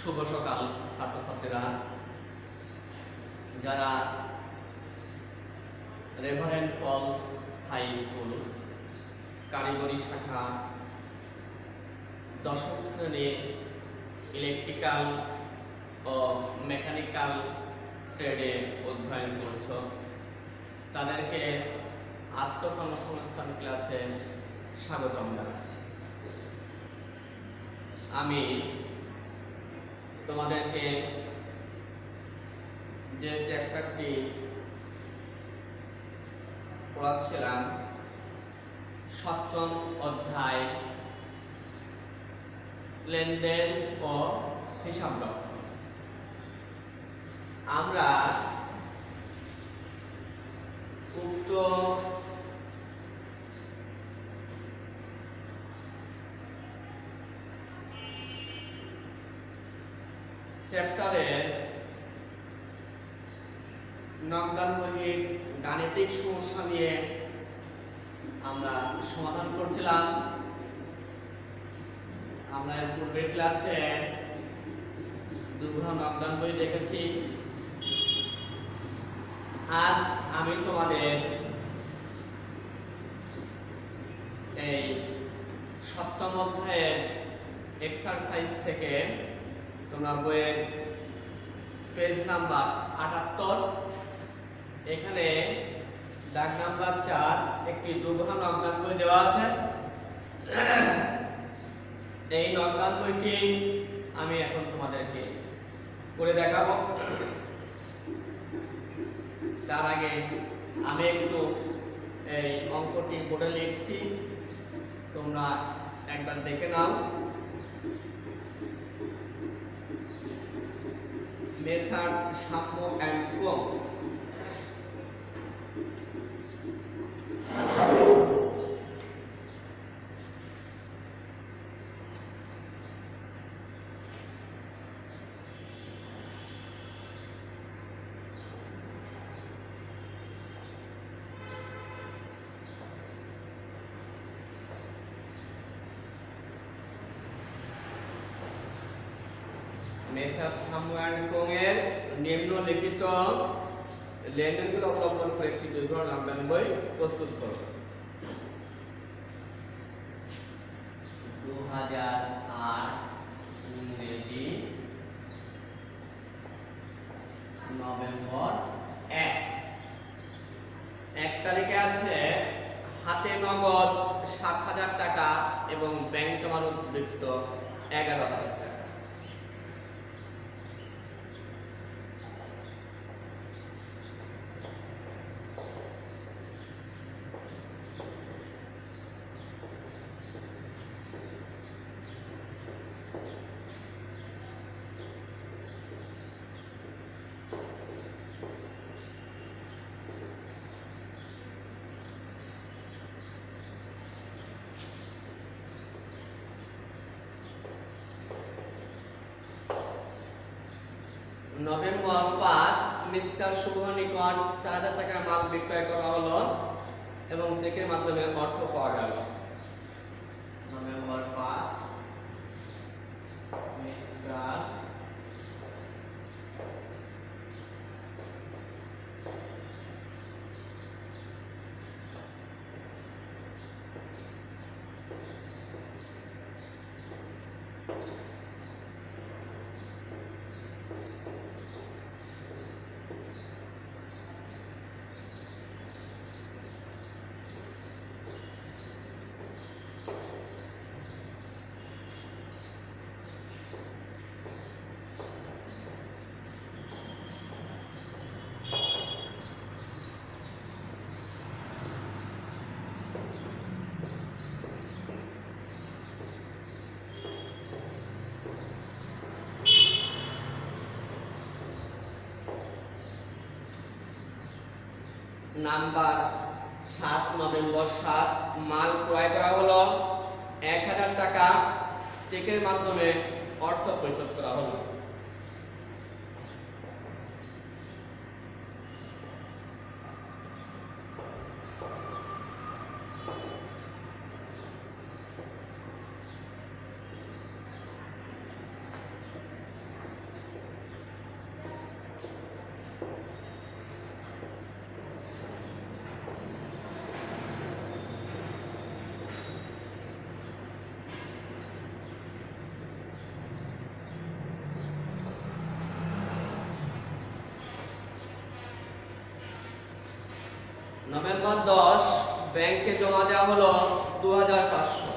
শুভ সকাল ছাত্রছাত্রীরা, যারা রেভারেন্ড ফলস হাই স্কুল কারিগরি শাখা দশম শ্রেণী ইলেকট্রিক্যাল ও মেকানিক্যাল ট্রেডে অধ্যয়ন করছ, তাদেরকে আত্মকর্মসংস্থান ক্লাসে স্বাগতম জানাচ্ছি। আমি তোমাদেরকে যে চ্যাপ্টারটি পড়াচ্ছিলাম, সপ্তম অধ্যায় লেনদেন ও হিসাব রক্ষণ, আমরা উক্ত চ্যাপ্টারের নকদানবহির গাণিতিক সমস্যা নিয়ে আমরা সমাধান করছিলাম। আমরা পূর্বের ক্লাসে দুগ্রহ নকদান বই দেখেছি। আজ আমি তোমাদের এই সপ্তম অধ্যায়ের এক্সারসাইজ থেকে তোমরা বইয়ের পেজ নাম্বার 78, এখানে দাগ নাম্বার 4 একটি দুগ্রহ নকদান বই দেওয়া আছে। এই নকদান বইটি আমি এখন তোমাদেরকে করে দেখাবো। তার আগে আমি একটু এই অঙ্কটি বোর্ডে লিখছি, তোমরা একবার দেখে নাও। মেসার্স সাম্য অ্যান্ড কোং মেসার্স সাম্য অ্যান্ড কোং এর নিম্নলিখিত লেনদেনগুলো অবলম্বন করে একটি দুগ্রহ নকদান বই প্রস্তুত করো। 2008 ইংরেজি নভেম্বর 1 তারিখে আছে হাতে নগদ 7,000 টাকা এবং ব্যাংক জমার উদ্বৃত্ত 11,000 টাকা। নভেম্বর 5 মিস্টার শুভ নিকট 4,000 টাকার মাল বিক্রয় করা হলো এবং চেকের মাধ্যমে অর্থ পাওয়া গেল। নভেম্বর 5 মিস্টার নাম্বার 7 নভেম্বর 7 মাল ক্রয় করা হলো, 1,000 টাকা চেকের মাধ্যমে অর্থ পরিশোধ করা হলো। নভেম্বর 10 ব্যাংকে জমা দেওয়া হলো 2500।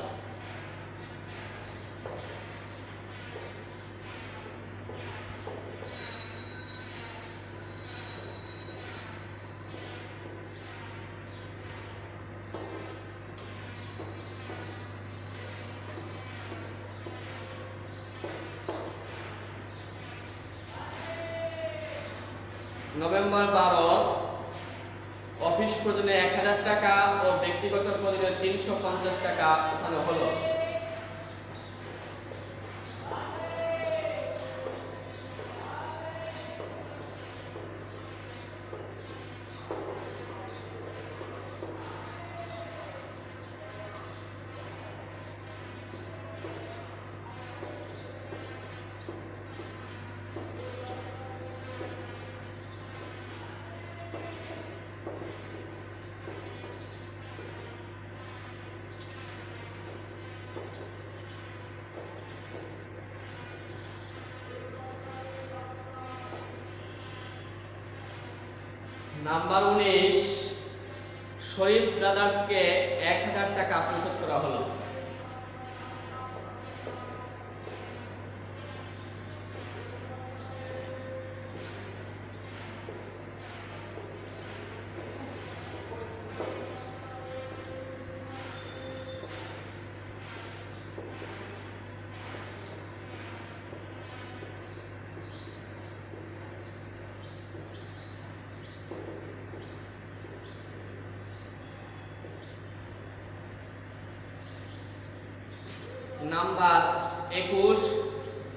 নভেম্বর 12 অফিস প্রয়োজনে 1000 টাকা ও ব্যক্তিগত প্রয়োজনে 350 টাকা উঠানো হলো। নাম্বার 19 শরীফ ব্রাদার্সকে 1000 টাকা পরিশোধ করা হলো। নাম্বার 21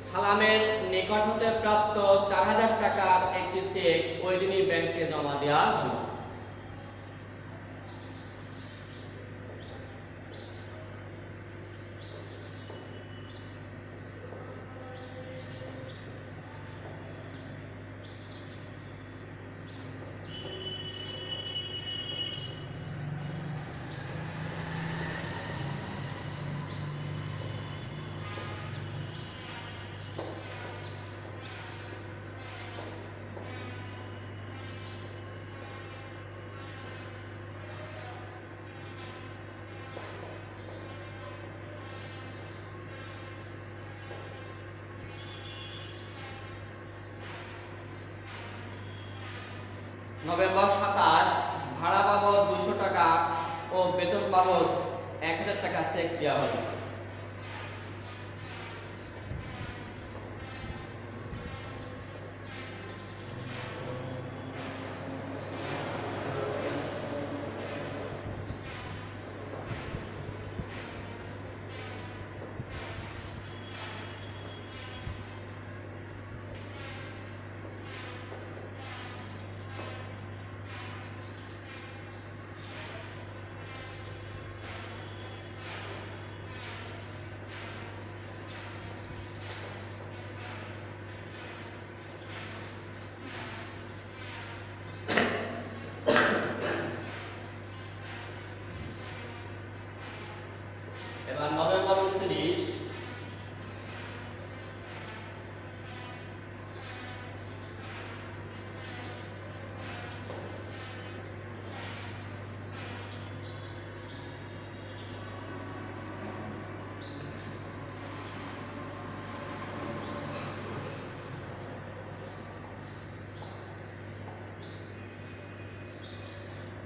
সালামের নিকট হতে প্রাপ্ত 4000 টাকার একটি চেক ওই দিনই ব্যাংকে জমা দেওয়া হলো। নভেম্বর 27 ভাড়া বাবদ 200 টাকা ও বেতন বাবদ 1000 টাকা চেক দেওয়া হলো। এবার নভেম্বর 29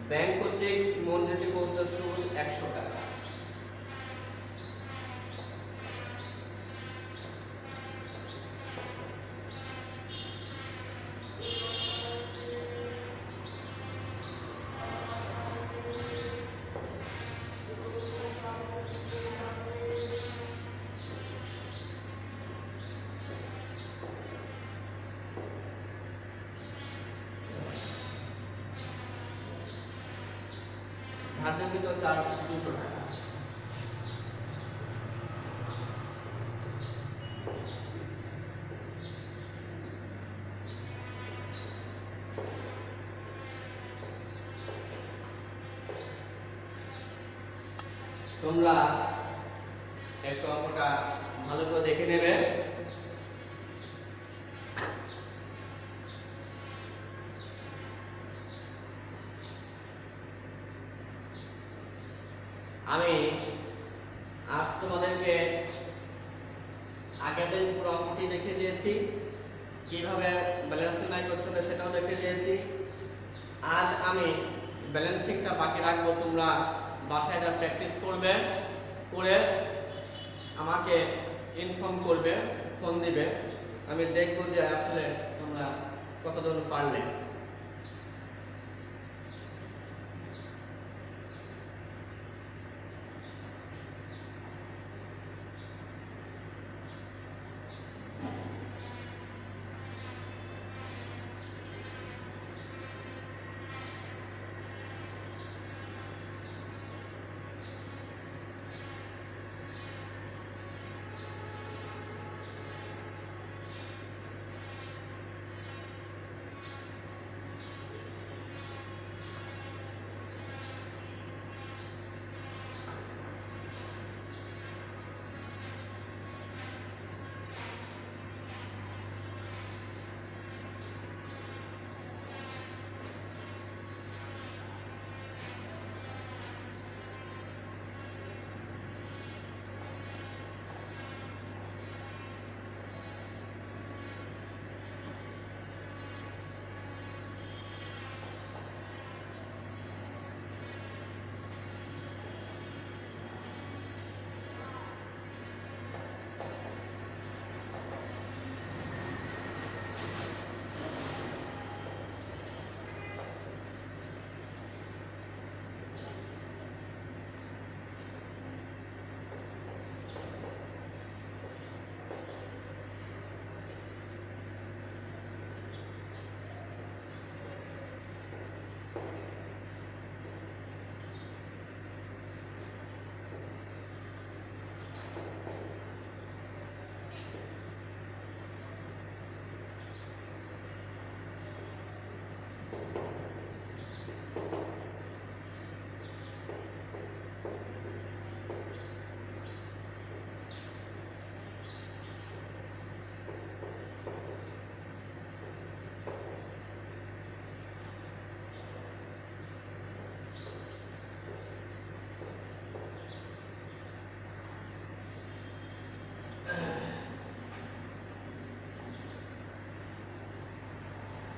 ব্যাংক কর্তৃক মঞ্জুরিকৃত সুদ 100 টাকা। ধার্যকৃত চার্জ 200 টাকা। তোমরা একটু অঙ্কটা ভালো করে দেখে নেবে। আজ তোমাদেরকে আগের দিন পুরো অঙ্কটি দেখিয়ে দিয়েছি, কিভাবে ব্যালেন্স নির্ণয় করতে হবে সেটাও দেখিয়ে দিয়েছি। আজ আমি ব্যালেন্সিংটা বাকি রাখবো, তোমরা বাসায় এটা প্র্যাকটিস করবে, করে আমাকে ইনফর্ম করবে, ফোন দিবে। আমি দেখবো যে আসলে তোমরা কতজন পারলে।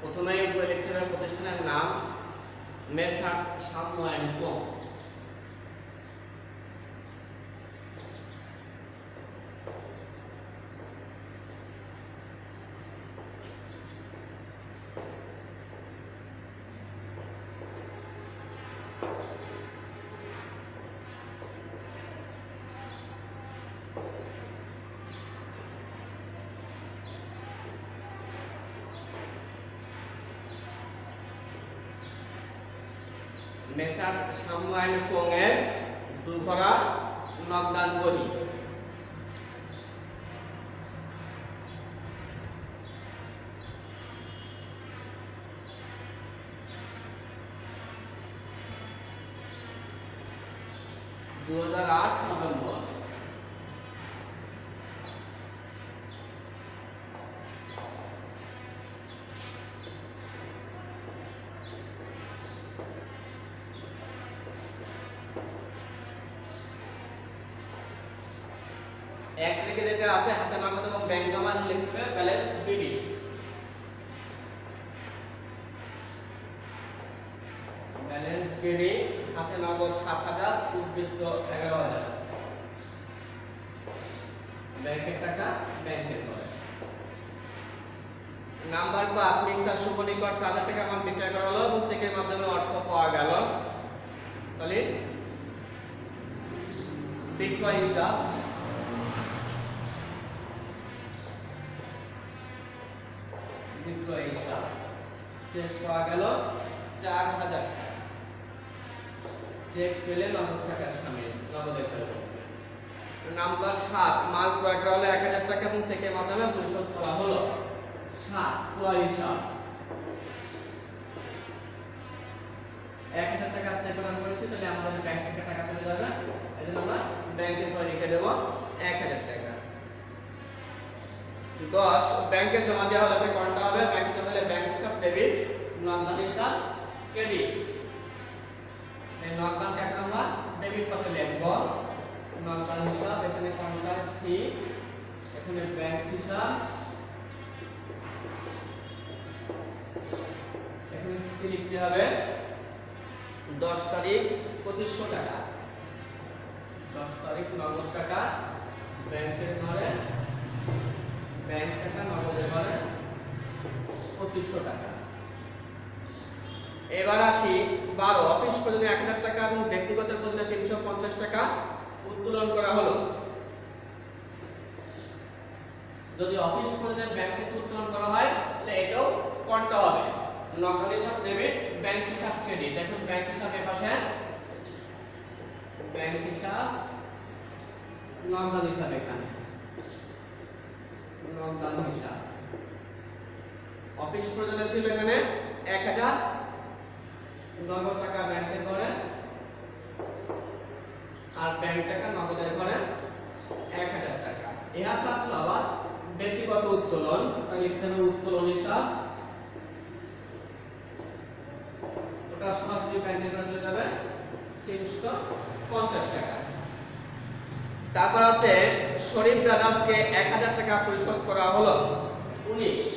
প্রথমে ইলেকট্রিক্যাল প্রতিষ্ঠানের নাম মেসার্স সাম্য অ্যান্ড কো। মেসার্স সাম্য অ্যান্ড কো এর দুঘরা নকদান বহি। নভেম্বর। এক থেকে যেটা আছে হাতে নগদ এবং ব্যাংক জমা লিখবে ব্যালেন্স বিডি। ব্যালেন্স বিডি হাতে নগদ ৭০০০, উদ্বৃত্ত ১১০০০। ব্যাংকের টাকা ব্যাংকে করে। নাম্বার ৫ মিস্টার শুভনিকর ৪০০০ টাকা মাল বিক্রয় করা হলো এবং চেকের মাধ্যমে অর্থ পাওয়া গেল। তাহলে বিক্রয় হিসাব চেক পাওয়া গেল ৪০০০ টাকা। চেক পেলে নগদ টাকা শামিল, নগদে ফেরত। নাম্বার ৭ মাল ক্রয় করা হলো ১০০০ টাকা এবং চেকের মাধ্যমে পরিশোধ করা হলো। ৭ ক্রয় হিসাব ১০০০ টাকা চেক প্রদান করেছি, তাহলে আমাদের ব্যাংক থেকে টাকা চলে যাবে। এজন্য আমরা ব্যাংকে করে লিখে দেব ১০০০ টাকা। ১০ ব্যাংকে জমা দেওয়া হলে কোনটা হবে? ব্যাংকে জমা হলে ব্যাংক হিসাব ডেবিট, নগদান হিসাব ক্রেডিট। এই নগদান টাকা আমরা ডেবিট পাশে লিখব, নগদান হিসাব এখানে কাউন্টার সি, এখানে ব্যাংক হিসাব, এখানে সি লিখতে হবে 10 তারিখ 2500 টাকা, 10 তারিখ নগদ টাকা ব্যাংকের ঘরে, ব্যাংক টাকা নগদের ঘরে 2500 টাকা। এবার আসি 12 অফিস প্রয়োজনে 1000 টাকা এবং ব্যক্তিগত প্রয়োজনে 350 টাকা উত্তোলন করা হলো। যদি অফিস প্রয়োজনে ব্যাংক থেকে উত্তোলন করা হয় তাহলে এটাও কোনটা হবে? নগদ হিসাব ডেবিট, ব্যাংক হিসাব ক্রেডিট। দেখুন ব্যাংক হিসাবের পাশে ব্যাংক হিসাব, নগদ হিসাব, এখানে নগদ হিসাব। অফিস প্রয়োজনে ছিল এখানে 1000 নগদ টাকা ব্যাংকের ঘরে আর ব্যাংক টাকা নগদের ঘরে 1000 টাকা। ইহা আসলে আবার ব্যক্তিগত উত্তোলন, তাই এখানে উত্তোলন হিসাব, ওটা সরাসরি ব্যাংকের ঘরে চলে যাবে 350 টাকা। তারপর আছে শরীফ ব্রাদার্সকে 1000 টাকা পরিশোধ করা হলো 19।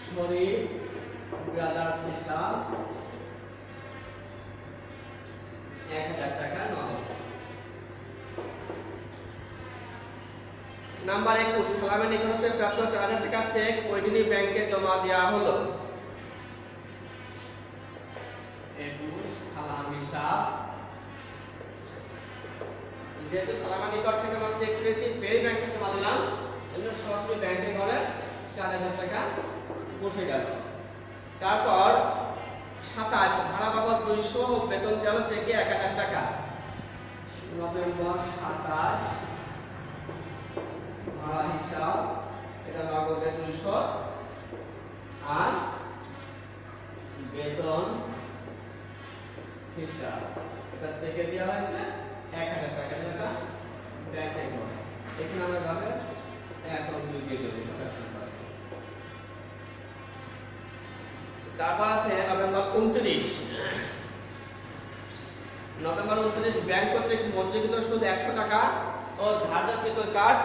শরীফ ব্রাদার্স হিসাব 1000 টাকা নগদ। নাম্বার 21 সালামের নিকটতে প্রাপ্ত 4000 টাকা চেক ওই দিনই ব্যাংকে জমা দেওয়া হলো। 21 সালাম হিসাব, যেহেতু সালামের নিকট থেকে আমরা চেক করেছি পেই ব্যাংকে জমা দিলাম, এজন্য সরাসরি ব্যাংকের ঘরে 4000 টাকা বসে গেল। তারপর 27 ভাড়া বাবদ 200 ও বেতন গেল চেকে 1000 টাকা। নভেম্বর 27 ভাড়া হিসাব, এটা নগদে 200 আর বেতন হিসাব এটা চেকে দেওয়া হয়েছে 1000 টাকা। এটা ব্যাংকে করে এখানে আমরা ভাবে 1 ও 2 দিয়ে দেব। তারপর আছে নভেম্বর 29 ব্যাংক কর্তৃক মঞ্জুরকৃত সুদ 100 টাকা ও ধার্যকৃত চার্জ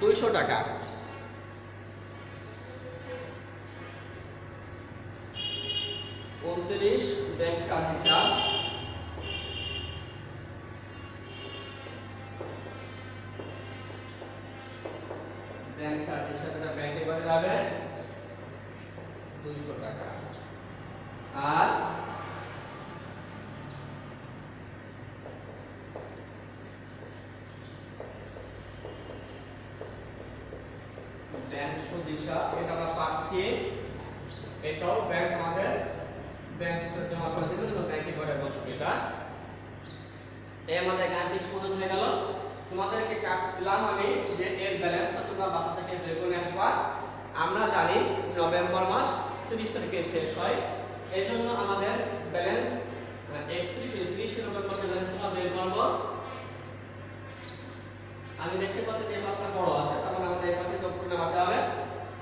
200 টাকা। ব্যাংক চার্জ হিসাব, ব্যাংক চার্জ হিসাবে ব্যাংকে করে যাবে 200 টাকা। আর ব্যাংক সুদ হিসাব এটা আমরা পাচ্ছি, এটাও ব্যাংক আমাদের ব্যাংক হিসাবে জমা করে দিল, জন্য ব্যাংকে করে বসবে। এটা এই আমাদের গাণিতিক সমাধান হয়ে গেল। তোমাদেরকে কাজ দিলাম আমি যে এর ব্যালেন্সটা তোমরা বাসা থেকে বের করে আসবা। আমরা জানি নভেম্বর মাস 30 তারিখে শেষ হয়, এই জন্য আমাদের ব্যালেন্স 31 নভেম্বর ব্যালেন্সটা বের করব। আমি দেখতে পাচ্ছি যে এই পাশটা বড় আছে, তার মানে আমাদের এই পাশে যোগ করে নামাতে হবে।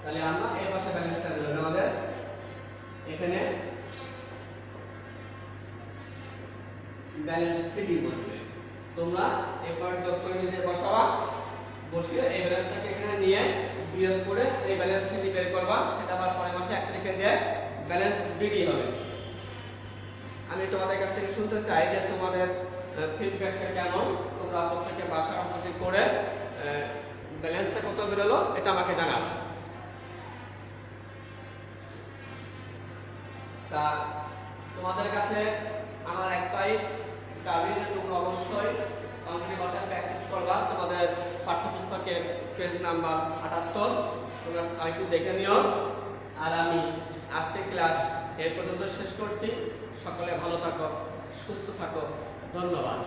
তাহলে আমরা এই পাশে ব্যালেন্সটা দিলাম, আমাদের এখানে ব্যালেন্স সিডি বসবে। তোমরা এবার যোগ করে নিজে বসাবা, বসিয়ে এই ব্যালেন্সটাকে এখানে নিয়ে বিয়োগ করে এই ব্যালেন্স সিডি বের করবা। সেটা আবার পরের মাসে 1 তারিখে দিয়ে ব্যালেন্স বিডি হবে। আমি তোমাদের কাছ থেকে শুনতে চাই যে তোমাদের ফিডব্যাকটা কেমন, তোমরা প্রত্যেকে বাসা অঙ্কটি করে ব্যালেন্সটা কত বেরোলো এটা আমাকে জানাবে। তা তোমাদের কাছে আমার একটাই দাবি যে তোমরা অবশ্যই অঙ্কটি বাসায় প্র্যাকটিস করবা। তোমাদের পাঠ্যপুস্তকের পেজ নাম্বার 78 তোমরা আরেকটু দেখে নিও। আর আমি আজকে ক্লাস এই পর্যন্ত শেষ করছি। সকলে ভালো থাকো, সুস্থ থাকো, ধন্যবাদ।